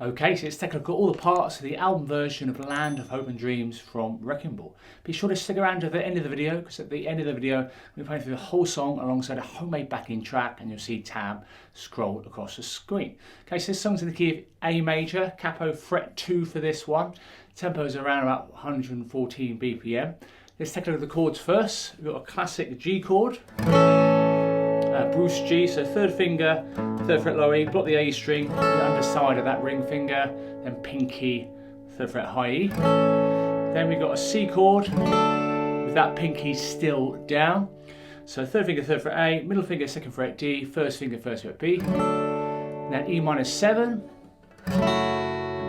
Okay, so let's take a look at all the parts of the album version of Land of Hope and Dreams from Wrecking Ball. Be sure to stick around to the end of the video, because at the end of the video we're playing through the whole song alongside a homemade backing track, and you'll see tab scrolled across the screen. Okay, so this song's in the key of A major, capo fret 2 for this one. Tempo is around about 114 BPM. Let's take a look at the chords first. We've got a classic G chord, Bruce G, so third finger, 3rd fret low E, block the A string, the underside of that ring finger, then pinky, 3rd fret high E. Then we've got a C chord with that pinky still down. So 3rd finger, 3rd fret A, middle finger, 2nd fret D, 1st finger, 1st fret B. And then E minor 7.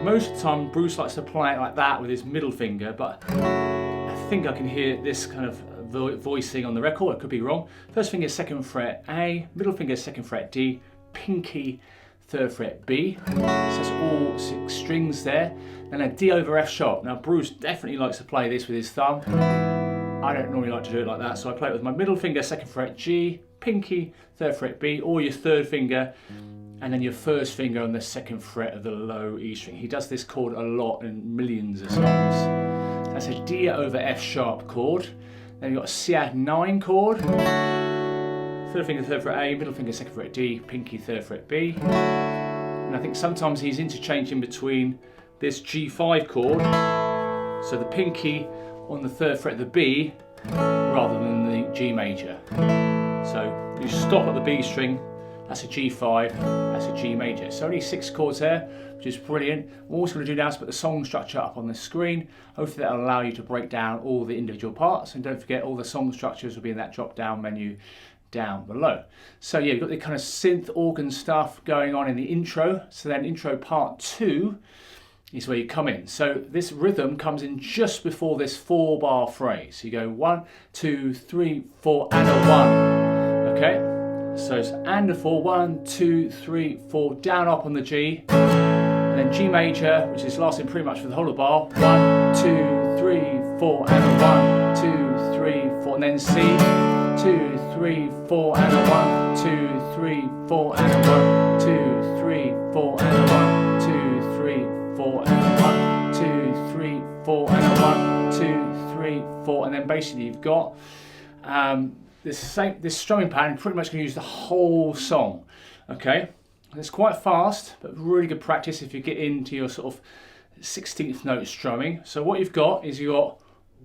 Most of the time Bruce likes to play it like that with his middle finger, but I think I can hear this kind of voicing on the record. I could be wrong. 1st finger, 2nd fret A, middle finger, 2nd fret D, pinky, 3rd fret B. So that's all 6 strings there. Then a D over F sharp. Now Bruce definitely likes to play this with his thumb. I don't normally like to do it like that, so I play it with my middle finger, 2nd fret G, pinky, 3rd fret B, or your 3rd finger, and then your 1st finger on the 2nd fret of the low E string. He does this chord a lot in millions of songs. That's a D over F sharp chord. Then you've got a C add 9 chord. 3rd finger, 3rd fret A, middle finger, 2nd fret D, pinky, 3rd fret B. And I think sometimes he's interchanging between this G5 chord, so the pinky on the 3rd fret of the B, rather than the G major. So you stop at the B string, that's a G5, that's a G major. So only 6 chords there, which is brilliant. What we're also going to do now is put the song structure up on the screen. Hopefully that'll allow you to break down all the individual parts. And don't forget, all the song structures will be in that drop down menu down below. So yeah, you've got the kind of synth organ stuff going on in the intro. So then intro part 2 is where you come in. So this rhythm comes in just before this 4-bar phrase. So you go 1, 2, 3, 4, and a 1. Okay? So it's and a 4, 1, 2, 3, 4, down up on the G, and then G major, which is lasting pretty much for the whole of the bar. 1, 2, 3, 4, and a 1, 2, 3, 4, and then C, 2, 3, 4, and a 1, 2, 3, 4, and a 1, 2, 3, 4, and a 1, 2, 3, 4, and a 1, 2, 3, 4, and a 1, 2, 3, 4, and then basically you've got this strumming pattern. Pretty much going to use the whole song. Okay, it's quite fast, but really good practice if you get into your sort of 16th note strumming. So what you've got is you've got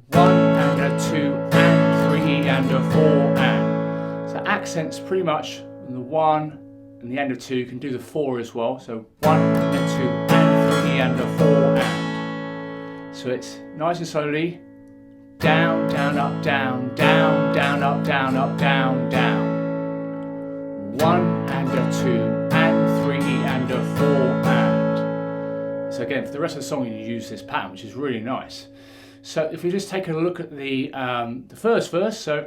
1 and a 2 and 3 and a 4 and. So accents pretty much on the 1 and the end of 2. You can do the 4 as well. So 1 and 2 and 3 and a 4 and. So it's nice and slowly. Down, down, up, down, down, down, up, down, up, down, down. 1 and a 2 and 3 and a 4 and. So again, for the rest of the song you use this pattern, which is really nice. So if we just take a look at the first verse, so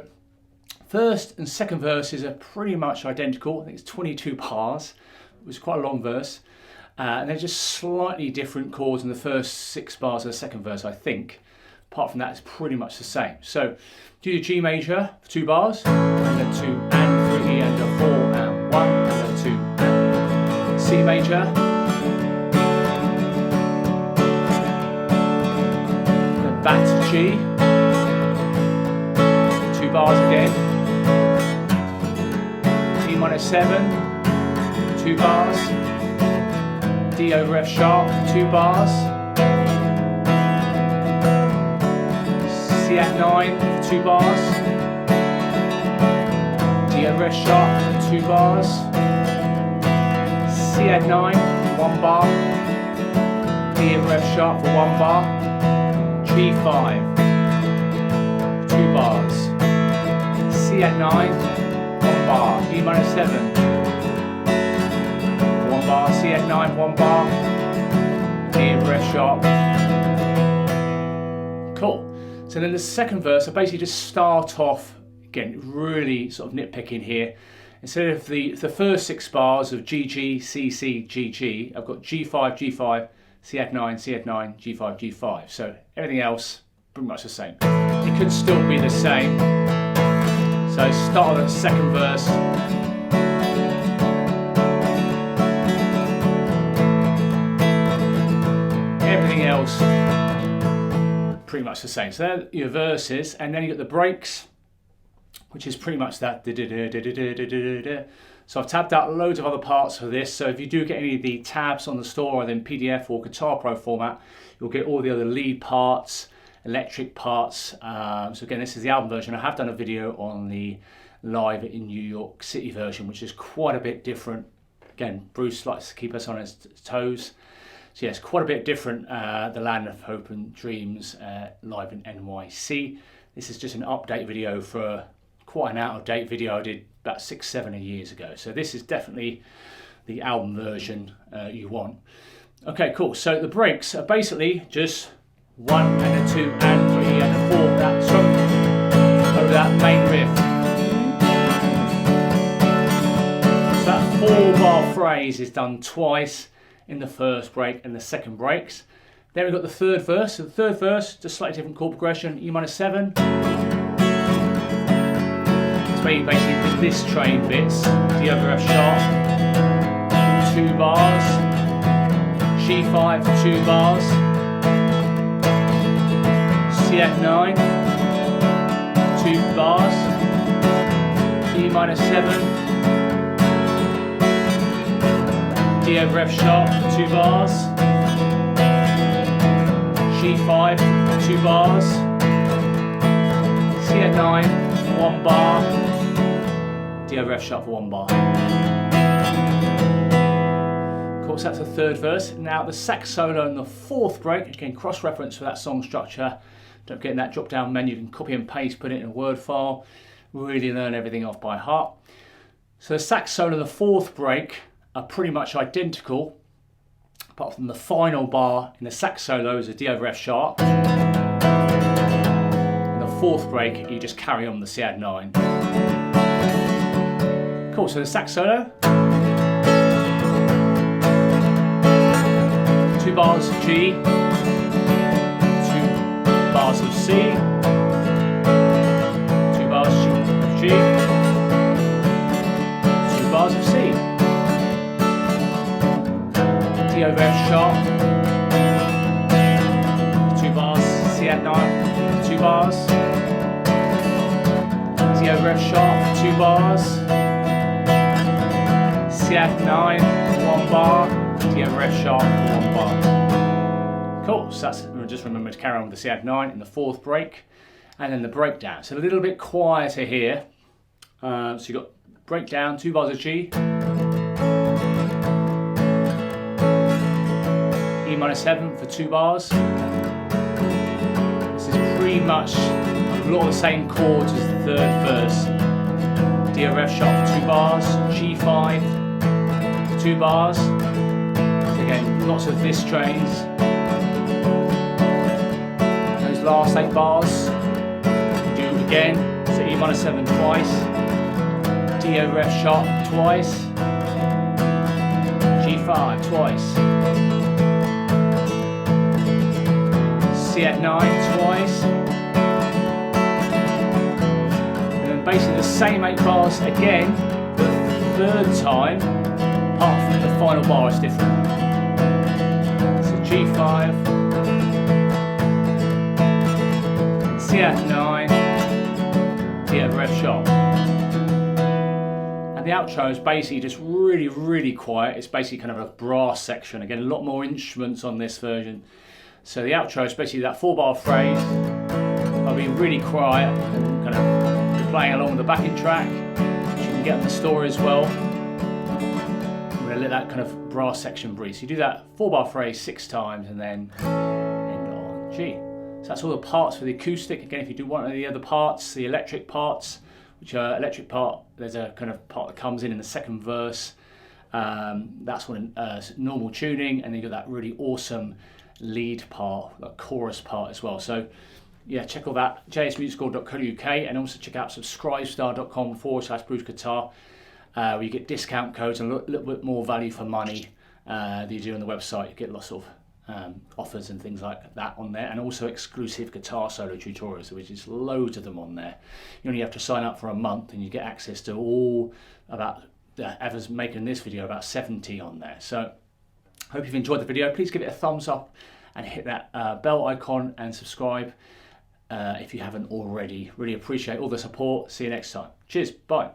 first and second verses are pretty much identical. I think it's 22 bars. It was quite a long verse. And they're just slightly different chords in the first 6 bars of the second verse, I think. Apart from that, it's pretty much the same. So do the G major for 2 bars, and a 2 and 3 and a 4 and 1 and a 2 and C major. Then back to G, 2 bars again. E minor 7, 2 bars. D over F sharp, 2 bars. C at 9 for 2 bars. D over F sharp, 2 bars. C at 9, 1 bar. D over F sharp for 1 bar. G5, 2 bars. C at 9, 1 bar. E minor 7, 1 bar. C at 9, 1 bar. D over F sharp. Cool. So then the second verse, I basically just start off, again, really sort of nitpicking here. Instead of the first 6 bars of G, G, C, C, G, G, I've got G5, G5, C add 9, C add 9, G5, G5. So everything else, pretty much the same. It could still be the same. So start on the second verse. else pretty much the same. So they're your verses, and then you got the breaks, which is pretty much that. So I've tabbed out loads of other parts for this. So if you do get any of the tabs on the store, or in PDF or Guitar Pro format, you'll get all the other lead parts, electric parts. So again, this is the album version. I have done a video on the live in New York City version, which is quite a bit different. Again, Bruce likes to keep us on his toes. So yes, quite a bit different, the Land of Hope and Dreams live in NYC. This is just an update video for quite an out-of-date video I did about 6-7 years ago. So this is definitely the album version you want. Okay, cool. So the breaks are basically just 1 and a 2 and 3 and a 4. That's over that main riff. So that 4-bar phrase is done twice in the first break and the second breaks. Then we've got the third verse. So the third verse, just slightly different chord progression, E-7. It's where you basically do this train bits, D over F sharp, 2 bars, G5, 2 bars, CF9, 2 bars, E-7, D over F sharp, 2 bars, G5, 2 bars, CF9, 1 bar, D over F sharp for 1 bar. Of course, that's the third verse. Now the sax solo in the fourth break, again cross-reference for that song structure. Don't forget in that drop-down menu, you can copy and paste, put it in a Word file, really learn everything off by heart. So the sax solo in the fourth break are pretty much identical, apart from the final bar in the sax solo is a D over F sharp. In the fourth break, you just carry on the C-add-9. Cool, so the sax solo. 2 bars of G, 2 bars of C, 2 bars of G, 2 bars of C. D over F sharp, 2 bars, C-add-9, 2 bars, D over F sharp, 2 bars, C-add-9, 1 bar, D over F sharp, 1 bar. Cool, so that's, just remember to carry on with the C-add-9 in the fourth break, and then the breakdown. So a little bit quieter here. So you've got breakdown, 2 bars of G, E-7 for 2 bars. This is pretty much a lot of the same chords as the third verse. D over F sharp for 2 bars, G5 for 2 bars. So again, lots of this trains. Those last 8 bars, you do again. So E-7 twice, D over F sharp twice, G5 twice. C-add-9 twice, and then basically the same 8 bars again the third time, apart from the final bar is different. So G5, C-add-9, D over F sharp. And the outro is basically just really quiet. It's basically kind of a brass section. Again, a lot more instruments on this version. So the outro is basically that 4-bar phrase. I'll be really quiet and kind of playing along with the backing track, which you can get on the store as well. I'm going to let that kind of brass section breathe. So you do that 4-bar phrase 6 times and then end on G. So that's all the parts for the acoustic. Again, if you do want any of the other parts, the electric parts, which are electric part, there's a kind of part that comes in the second verse. That's one normal tuning, and then you've got that really awesome lead part, that chorus part as well. So yeah, check all that, jsmusical.co.uk, and also check out subscribestar.com/Bruce Guitar, where you get discount codes and a little bit more value for money that you do on the website. You get lots of offers and things like that on there, and also exclusive guitar solo tutorials, which is loads of them on there. You only have to sign up for a month and you get access to all about Ever's making this video, about 70 on there. So hope you've enjoyed the video. Please give it a thumbs up and hit that bell icon and subscribe if you haven't already. Really appreciate all the support. See you next time. Cheers. Bye.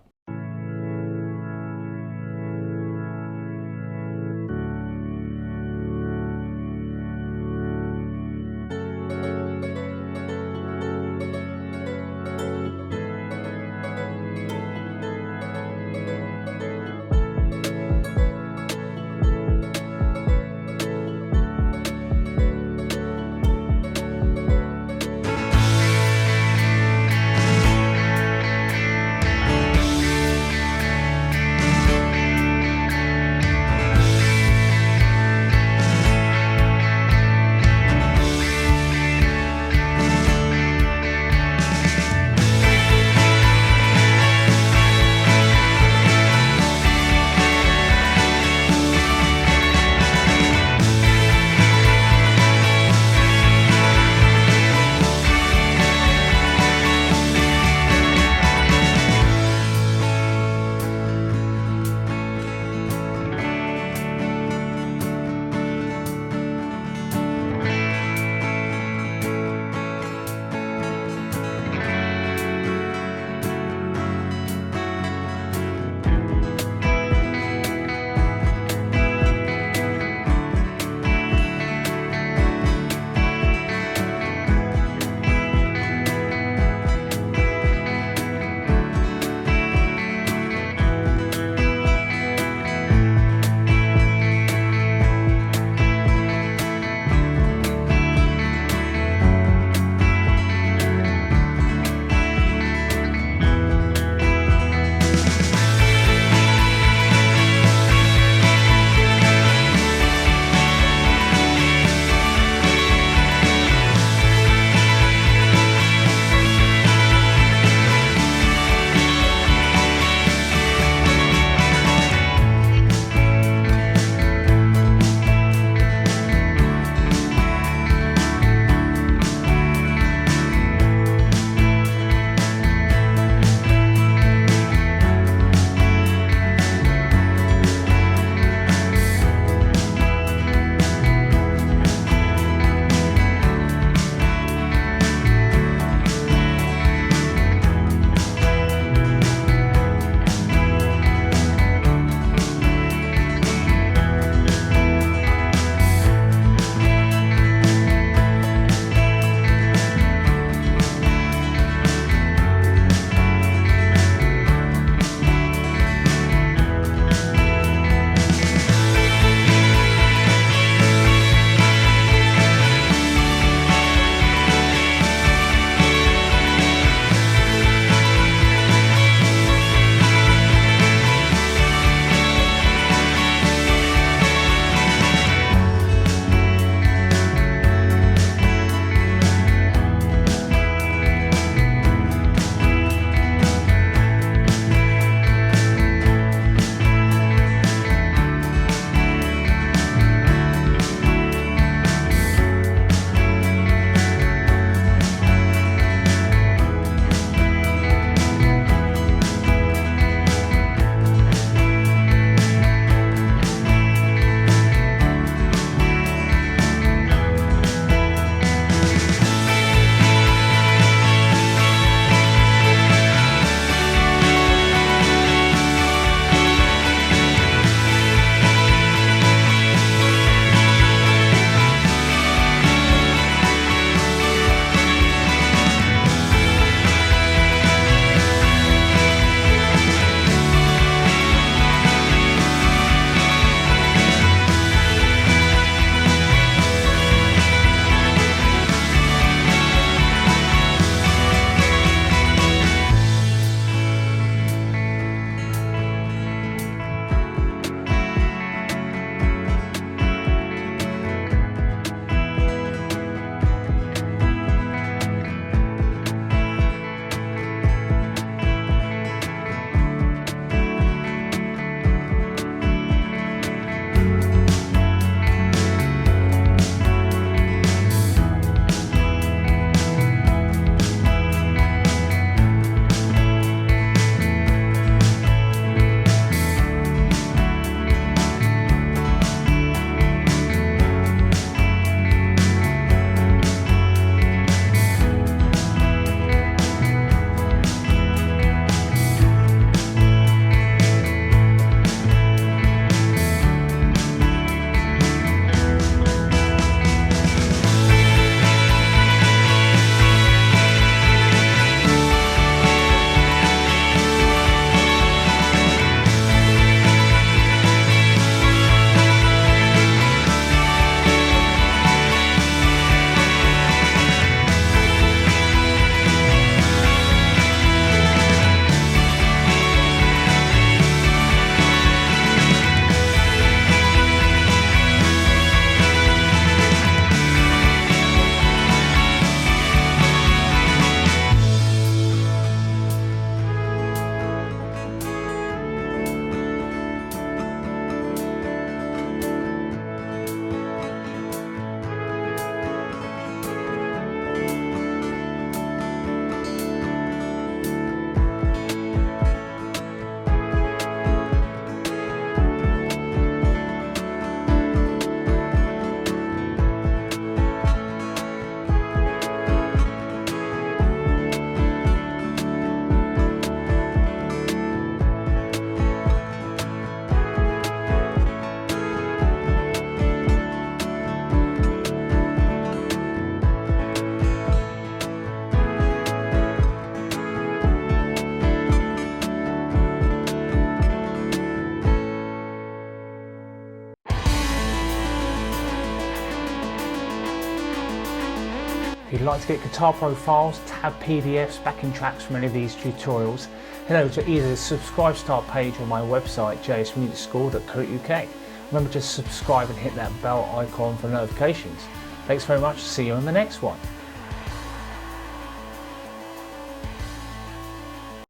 If you'd like to get guitar profiles, tab PDFs, backing tracks from any of these tutorials, head over to either the Subscribe Star page or my website jsmusicschool.co.uk. Remember to subscribe and hit that bell icon for notifications. Thanks very much, see you on the next one.